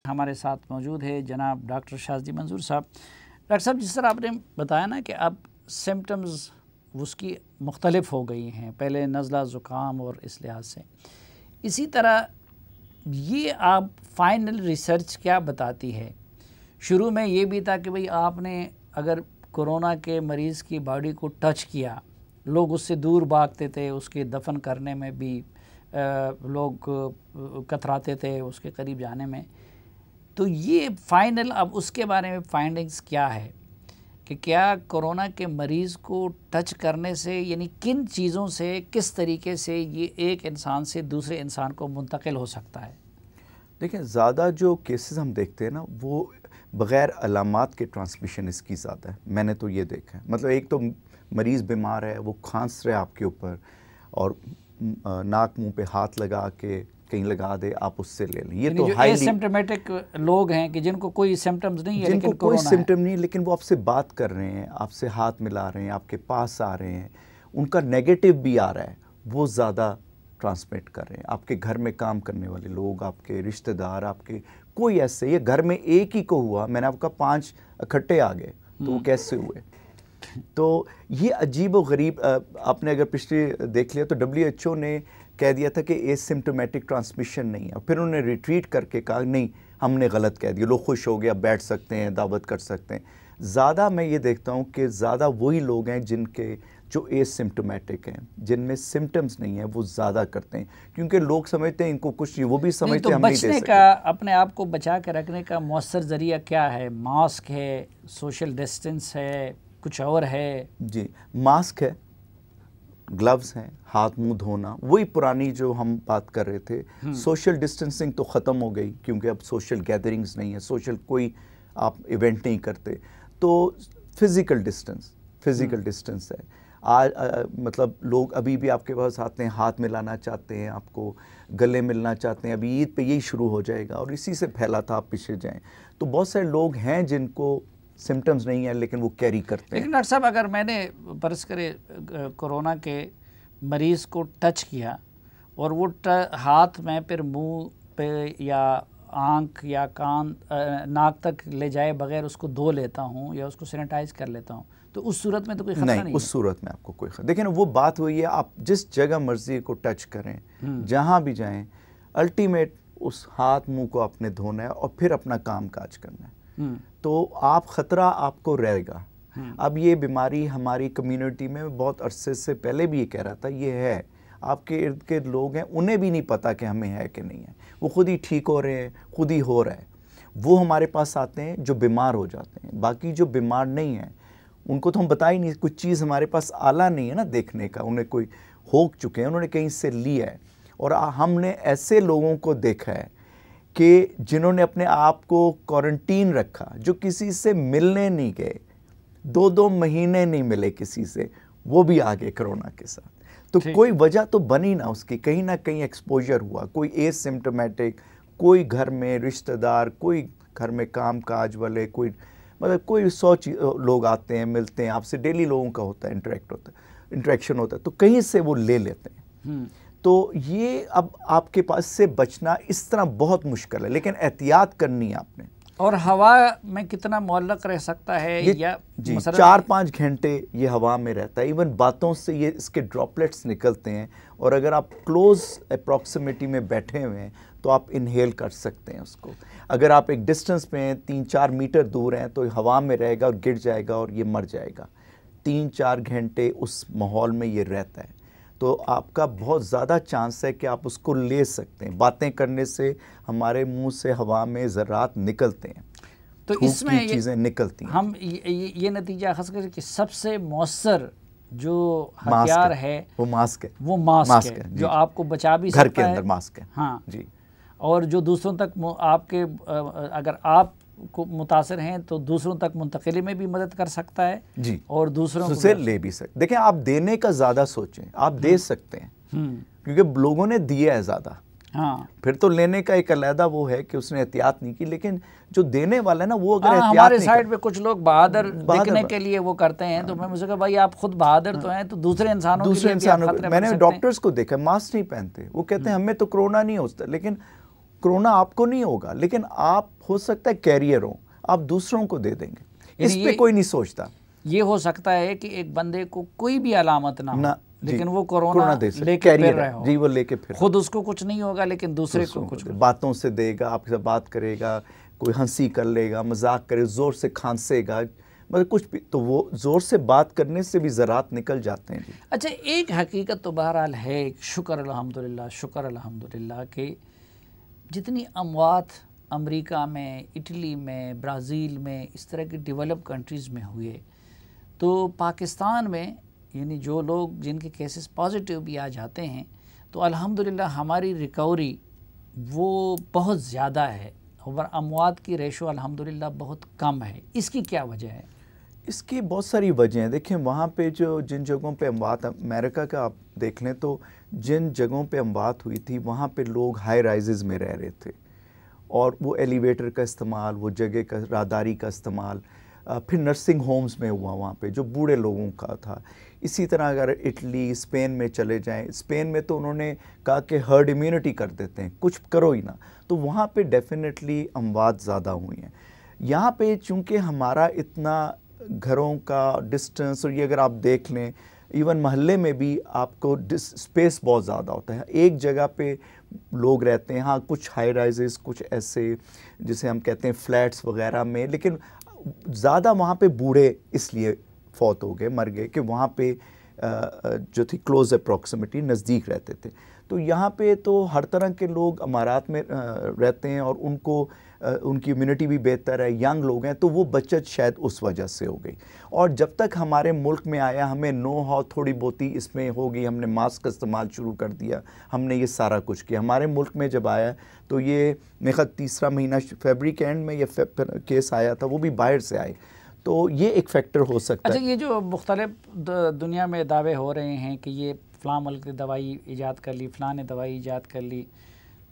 ہمارے ساتھ موجود ہے جناب ڈاکٹر شاذلی منظور صاحب۔ ڈاکٹر صاحب، جس طرح آپ نے بتایا نا کہ اب سمٹمز اس کی مختلف ہو گئی ہیں، پہلے نزلہ زکام اور اس لحاظ سے، اسی طرح یہ آپ فائنل ریسرچ کیا بتاتی ہے؟ شروع میں یہ بھی تھا کہ بھئی آپ نے اگر کورونا کے مریض کی باڈی کو ٹچ کیا، لوگ اس سے دور بھاگتے تھے، اس کے دفن کرنے میں بھی لوگ کتراتے تھے اس کے قریب جانے میں، تو یہ فائنل اب اس کے بارے میں فائنڈنگز کیا ہے کہ کیا کورونا کے مریض کو ٹچ کرنے سے، یعنی کن چیزوں سے، کس طریقے سے یہ ایک انسان سے دوسرے انسان کو منتقل ہو سکتا ہے؟ دیکھیں، زیادہ جو کیسز ہم دیکھتے ہیں نا وہ بغیر علامات کے ٹرانسمیشن اس کی زیادہ ہے۔ میں نے تو یہ دیکھا ہے، مطلب ایک تو مریض بیمار ہے، وہ کھانس رہے آپ کے اوپر اور ناک منہ پہ ہاتھ لگا کے کہیں لگا دے، آپ اس سے لے لیں۔ یہ تو ہائی سمپٹمیٹک لوگ ہیں کہ جن کو کوئی سمپٹمز نہیں ہے، جن کو کوئی سمپٹم نہیں، لیکن وہ آپ سے بات کر رہے ہیں، آپ سے ہاتھ ملا رہے ہیں، آپ کے پاس آ رہے ہیں، ان کا نیگیٹو بھی آ رہا ہے، وہ زیادہ ٹرانسمٹ کر رہے ہیں۔ آپ کے گھر میں کام کرنے والے لوگ، آپ کے رشتہ دار، آپ کے کوئی ایسے، یہ گھر میں ایک ہی کو ہوا، میں نے آپ کا 5 اکٹھے آ گئے، تو وہ کیسے ہوئے؟ تو یہ عجیب و غریب، آپ نے اگر پچھلے دیکھ لیا تو WHO نے کہہ دیا تھا کہ ایس سمپٹومیٹک ٹرانسمیشن نہیں ہے، پھر انہوں نے ریٹریٹ کر کے کہا نہیں، ہم نے غلط کہہ دیا، لوگ خوش ہو گیا، بیٹھ سکتے ہیں، دعوت کر سکتے ہیں۔ زیادہ میں یہ دیکھتا ہوں کہ زیادہ وہی لوگ ہیں جن کے جو ایس سمپٹومیٹک ہیں، جن میں سمٹمز نہیں ہیں، وہ زیادہ کرتے ہیں، کیونکہ لوگ سمجھتے ہیں ان کو کچھ نہیں، وہ بھی سمجھتے ہیں ہم نہیں دے سکتے۔ بچنے کا، اپنے آپ کو بچا کے رکھنے کا مؤثر ذریعہ کیا ہے؟ ماسک ہے، سوشل ڈسٹنس ہے، کچھ اور ہے؟ جی، ماسک ہے، گلوز ہیں، ہاتھ منہ دھونا، وہی پرانی جو ہم بات کر رہے تھے۔ سوشل ڈسٹنسنگ تو ختم ہو گئی کیونکہ اب سوشل گیدرنگز نہیں ہے، سوشل کوئی آپ ایونٹ نہیں کرتے، تو فزیکل ڈسٹنس ہے۔ آج مطلب لوگ ابھی بھی آپ کے پاس آتے ہیں، ہاتھ ملانا چاہتے ہیں، آپ کو گلے ملنا چاہتے ہیں، ابھی عید پہ یہی شروع ہو جائے گا اور اسی سے پھیلا تھا، آپ پیچھے جائیں تو بہت سارے لوگ ہیں جن کو سمٹمز نہیں ہیں لیکن وہ کیری کرتے ہیں۔ لیکن ڈاکٹر صاحب، اگر میں نے فرض کرے کورونا کے مریض کو ٹچ کیا اور وہ ہاتھ میں پھر منہ پہ یا آنکھ یا کان، ناک تک لے جائے بغیر اس کو دھو لیتا ہوں یا اس کو سینیٹائز کر لیتا ہوں، تو اس صورت میں تو کوئی خطرہ نہیں ہے؟ اس صورت میں آپ کو کوئی خطرہ، دیکھیں وہ بات ہوئی ہے، آپ جس جگہ مرضی کو ٹچ کریں، جہاں بھی جائیں، الٹیمیٹ اس ہاتھ منہ کو آپ نے دھونا ہے اور پھر اپنا کام کاج کرنا ہے، تو آپ خطرہ آپ کو رہے گا۔ اب یہ بیماری ہماری کمیونٹی میں بہت عرصے سے پہلے بھی یہ کہہ رہا تھا، یہ ہے، آپ کے ارد گرد لوگ ہیں، انہیں بھی نہیں پتا کہ ہمیں ہے کہ نہیں ہے، وہ خود ہی ٹھیک ہو رہے ہیں، خود ہی ہو رہا ہے۔ وہ ہمارے پاس آتے ہیں جو بیمار ہو جاتے ہیں، باقی جو بیمار نہیں ہیں ان کو تو ہم بتا ہی نہیں، کچھ چیز ہمارے پاس آلہ نہیں ہے نا دیکھنے کا، انہیں کوئی ہو چکے ہیں، انہوں نے کہیں سے لیا ہے۔ اور ہم نے ایسے لوگوں کو دیکھا ہے کہ جنہوں نے اپنے آپ کو کوارنٹین رکھا، جو کسی سے ملنے نہیں گئے، 2 مہینے نہیں ملے کسی سے، وہ بھی آگے کرونا کے ساتھ۔ تو کوئی وجہ تو بنی نہ اس کی، کہیں نہ کہیں ایکسپوجر ہوا، کوئی ایس سمپٹومیٹک، کوئی گھر میں رشتہ دار، کوئی گھر میں کام کاج والے، کوئی مطلب کوئی 100 لوگ آتے ہیں، ملتے ہیں آپ سے، ڈیلی لوگوں کا ہوتا ہے، انٹریکشن ہوتا ہے، تو کہیں سے وہ لے لیتے ہیں۔ تو یہ اب آپ کے پاس سے بچنا اس طرح بہت مشکل ہے، لیکن احتیاط کرنی ہے آپ نے۔ اور ہوا میں کتنا معلق رہ سکتا ہے؟ یا جی 4-5 گھنٹے یہ ہوا میں رہتا ہے، ایون باتوں سے یہ اس کے ڈراپلیٹس نکلتے ہیں، اور اگر آپ کلوز اپروکسیمیٹی میں بیٹھے ہوئے ہیں تو آپ انہیل کر سکتے ہیں اس کو۔ اگر آپ ایک ڈسٹنس پہ ہیں، 3-4 میٹر دور ہیں، تو ہوا میں رہے گا اور گر جائے گا اور یہ مر جائے گا۔ 3-4 گھنٹے اس ماحول میں یہ رہتا ہے، تو آپ کا بہت زیادہ چانس ہے کہ آپ اس کو لے سکتے ہیں۔ باتیں کرنے سے ہمارے منہ سے ہوا میں ذرات نکلتے ہیں، تو اس میں چیزیں نکلتی ہیں۔ ہم یہ نتیجہ اخذ کریں کہ سب سے مؤثر جو ہتھیار ہے وہ ماسک ہے، وہ ماسک ہے، جو آپ کو بچا بھی سکتا ہے، گھر کے اندر ماسک ہے۔ ہاں جی، اور جو دوسروں تک آپ کے، اگر آپ کو متاثر ہیں تو دوسروں تک منتقلی میں بھی مدد کر سکتا ہے، جی، اور دوسروں سے لے بھی سکتے۔ دیکھیں، آپ دینے کا زیادہ سوچیں، آپ دے سکتے ہیں کیونکہ لوگوں نے دیا ہے زیادہ، پھر تو لینے کا ایک علیحدہ وہ ہے کہ اس نے احتیاط نہیں کی، لیکن جو دینے والا ہے نا وہ اگر احتیاط ہمارے سائڈ پہ کچھ لوگ بہادر دکھنے کے لیے وہ کرتے ہیں، تو میں مجھے کہا بھائی آپ خود بہادر تو ہیں، تو دوسرے انسانوں کے لیے بھی آپ خطرے بن سکتے ہیں۔ میں نے ڈاکٹرز کو دیکھا ماسک نہیں پہنتے، وہ کہتے ہیں ہمیں تو کرونا نہیں ہوتا، لیکن کرونا آپ کو نہیں ہوگا لیکن آپ ہو سکتا ہے کیریئر ہوں، آپ دوسروں کو دے دیں گے، اس پہ کوئی نہیں سوچتا۔ یہ ہو سکتا ہے کہ ایک بندے کو کوئی بھی علامت نہ ہو لیکن وہ کورونا لے کے پھر رہا ہو، جی وہ لے کے پھر خود اس کو کچھ نہیں ہوگا لیکن دوسرے کو کچھ باتوں سے دے گا، آپ کے ساتھ بات کرے گا، کوئی ہنسی کر لے گا، مذاق کرے، زور سے کھانسے گا، مطلب کچھ بھی، تو وہ زور سے بات کرنے سے بھی ذرات نکل جاتے ہیں۔ اچھا ایک حقیقت تو بہرحال ہے، شکر الحمدللہ، شکر الحمدللہ کہ جتنی اموات امریکہ میں، اٹلی میں، برازیل میں، اس طرح کی ڈیولپ کنٹریز میں ہوئے، تو پاکستان میں یعنی جو لوگ جن کے کیسز پازیٹیو بھی آ جاتے ہیں تو الحمدللہ ہماری ریکوری وہ بہت زیادہ ہے اور اموات کی ریشو الحمدللہ بہت کم ہے۔ اس کی کیا وجہ ہے؟ اس کی بہت ساری وجہ ہیں۔ دیکھیں وہاں پہ جن جگہوں پہ اموات، امریکہ کا آپ دیکھ لیں تو جن جگہوں پہ اموات ہوئی تھی وہاں پہ لوگ ہائی رائزز میں رہ رہے تھے اور وہ ایلیویٹر کا استعمال، وہ جگہ کا راہداری کا استعمال، پھر نرسنگ ہومز میں ہوا وہاں پہ جو بوڑھے لوگوں کا تھا۔ اسی طرح اگر اٹلی، اسپین میں چلے جائیں، اسپین میں تو انہوں نے کہا کہ ہرڈ امیونٹی کر دیتے ہیں، کچھ کرو ہی نہ، تو وہاں پہ ڈیفینیٹلی اموات زیادہ ہوئی ہیں۔ یہاں پہ چونکہ ہمارا اتنا گھروں کا ڈسٹنس، اور یہ اگر آپ دیکھ لیں ایون محلے میں بھی آپ کو اسپیس بہت زیادہ ہوتا ہے، ایک جگہ پہ لوگ رہتے ہیں، ہاں کچھ ہائی رائزز، کچھ ایسے جسے ہم کہتے ہیں فلیٹس وغیرہ میں، لیکن زیادہ وہاں پہ بوڑھے اس لیے فوت ہو گئے، مر گئے کہ وہاں پہ جو تھی کلوز اپروکسیمیٹی، نزدیک رہتے تھے۔ تو یہاں پہ تو ہر طرح کے لوگ امارات میں رہتے ہیں اور ان کی امیونٹی بھی بہتر ہے، ینگ لوگ ہیں، تو وہ بچت شاید اس وجہ سے ہو گئی۔ اور جب تک ہمارے ملک میں آیا ہمیں نو ہاؤ تھوڑی بہت ہی اس میں ہوگی، ہم نے ماسک کا استعمال شروع کر دیا، ہم نے یہ سارا کچھ کیا۔ ہمارے ملک میں جب آیا تو یہ میرے خیال تیسرا مہینہ فیبرری کے اینڈ میں یہ کیس آیا تھا، وہ بھی باہر سے آئے، تو یہ ایک فیکٹر ہو سکتا ہے۔ اچھا یہ جو مختلف دنیا میں دعوے ہو رہے ہیں کہ یہ فلاں ملک نے دوائی ایجاد کر لی، فلاں نے دوائی ایجاد کر لی،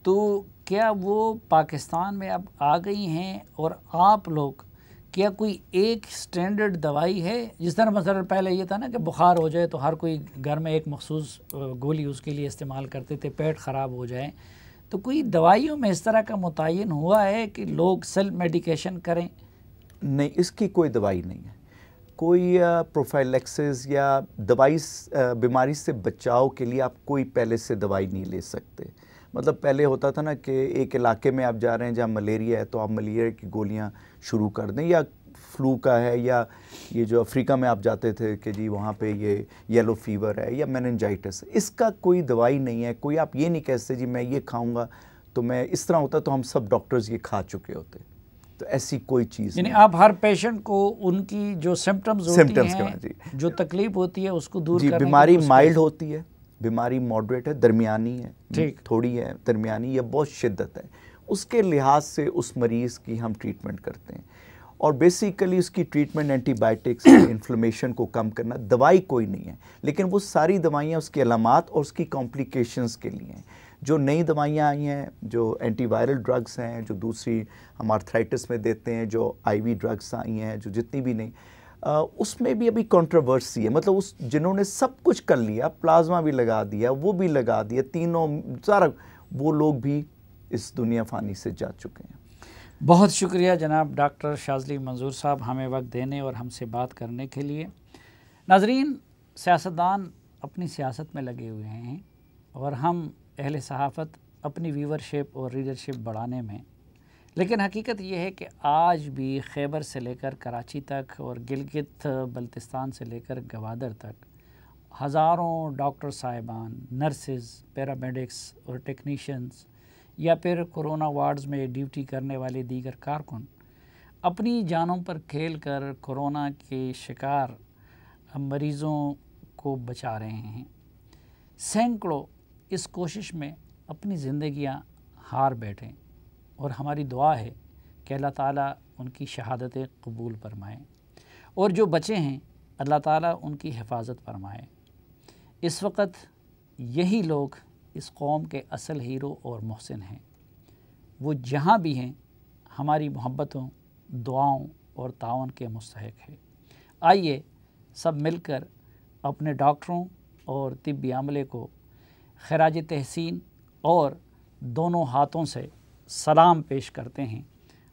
تو کیا وہ پاکستان میں اب آ گئی ہیں؟ اور آپ لوگ کیا کوئی ایک سٹینڈرڈ دوائی ہے؟ جس طرح مثلا پہلے یہ تھا نا کہ بخار ہو جائے تو ہر کوئی گھر میں ایک مخصوص گولی اس کے لیے استعمال کرتے تھے، پیٹ خراب ہو جائے، تو کوئی دوائیوں میں اس طرح کا متعین ہوا ہے کہ لوگ سیلف میڈیکیشن کریں؟ نہیں، اس کی کوئی دوائی نہیں ہے، کوئی پروفائلیکسس یا دوائی بیماری سے بچاؤ کے لیے آپ کوئی پہلے سے دوائی نہیں لے سکتے۔ مطلب پہلے ہوتا تھا نا کہ ایک علاقے میں آپ جا رہے ہیں جہاں ملیریا ہے تو آپ ملیریا کی گولیاں شروع کر دیں، یا فلو کا ہے، یا یہ جو افریقہ میں آپ جاتے تھے کہ جی وہاں پہ یہ یلو فیور ہے یا میننجائٹس ہے، اس کا کوئی دوائی نہیں ہے۔ کوئی آپ یہ نہیں کہتے جی میں یہ کھاؤں گا تو میں اس طرح ہوتا تو ہم سب ڈاکٹرز یہ کھا چکے ہوتے، تو ایسی کوئی چیز یعنی نہیں۔ آپ ہر پیشنٹ کو ان کی جو سمپٹمز ہوتی ہیں، جو تکلیف ہوتی ہے اس کو دور کرنے کی بیماری مائلڈ ہوتی ہے، بیماری ماڈریٹ ہے، درمیانی ہے، تھوڑی ہے درمیانی، یا بہت شدت ہے، اس کے لحاظ سے اس مریض کی ہم ٹریٹمنٹ کرتے ہیں۔ اور بیسیکلی اس کی ٹریٹمنٹ اینٹی بائیوٹکس، انفلیمیشن کو کم کرنا، دوائی کوئی نہیں ہے، لیکن وہ ساری دوائیاں اس کی علامات اور اس کی کمپلیکیشنز کے لیے ہیں۔ جو نئی دوائیاں آئی ہیں، جو اینٹی وائرل ڈرگس ہیں، جو دوسری ہم آرتھرائٹس میں دیتے ہیں، جو آئی وی ڈرگس آئی ہیں، جو جتنی بھی نہیں، اس میں بھی ابھی کنٹروورسی ہے۔ مطلب جنہوں نے سب کچھ کر لیا، پلازما بھی لگا دیا، وہ بھی لگا دیا، تینوں سارا، وہ لوگ بھی اس دنیا فانی سے جا چکے ہیں۔ بہت شکریہ جناب ڈاکٹر شاذلی منظور صاحب ہمیں وقت دینے اور ہم سے بات کرنے کے لیے۔ ناظرین، سیاستدان اپنی سیاست میں لگے ہوئے ہیں اور ہم اہل صحافت اپنی ویورشپ اور ریڈرشپ بڑھانے میں، لیکن حقیقت یہ ہے کہ آج بھی خیبر سے لے کر کراچی تک اور گلگت بلتستان سے لے کر گوادر تک ہزاروں ڈاکٹر صاحبان، نرسز، پیرامیڈکس اور ٹیکنیشینز، یا پھر کورونا وارڈز میں ڈیوٹی کرنے والے دیگر کارکن اپنی جانوں پر کھیل کر کورونا کے شکار مریضوں کو بچا رہے ہیں۔ سینکڑوں اس کوشش میں اپنی زندگیاں ہار بیٹھیں، اور ہماری دعا ہے کہ اللہ تعالیٰ ان کی شہادتیں قبول فرمائے، اور جو بچے ہیں اللہ تعالیٰ ان کی حفاظت فرمائے۔ اس وقت یہی لوگ اس قوم کے اصل ہیرو اور محسن ہیں۔ وہ جہاں بھی ہیں ہماری محبتوں، دعاؤں اور تعاون کے مستحق ہے۔ آئیے سب مل کر اپنے ڈاکٹروں اور طبی عملے کو خراج تحسین اور دونوں ہاتھوں سے سلام پیش کرتے ہیں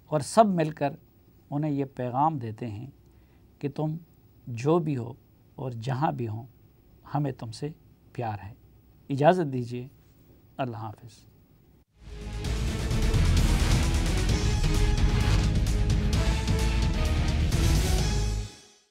اور سب مل کر انہیں یہ پیغام دیتے ہیں کہ تم جو بھی ہو اور جہاں بھی ہوں ہمیں تم سے پیار ہے۔ اجازت دیجیے، اللہ حافظ۔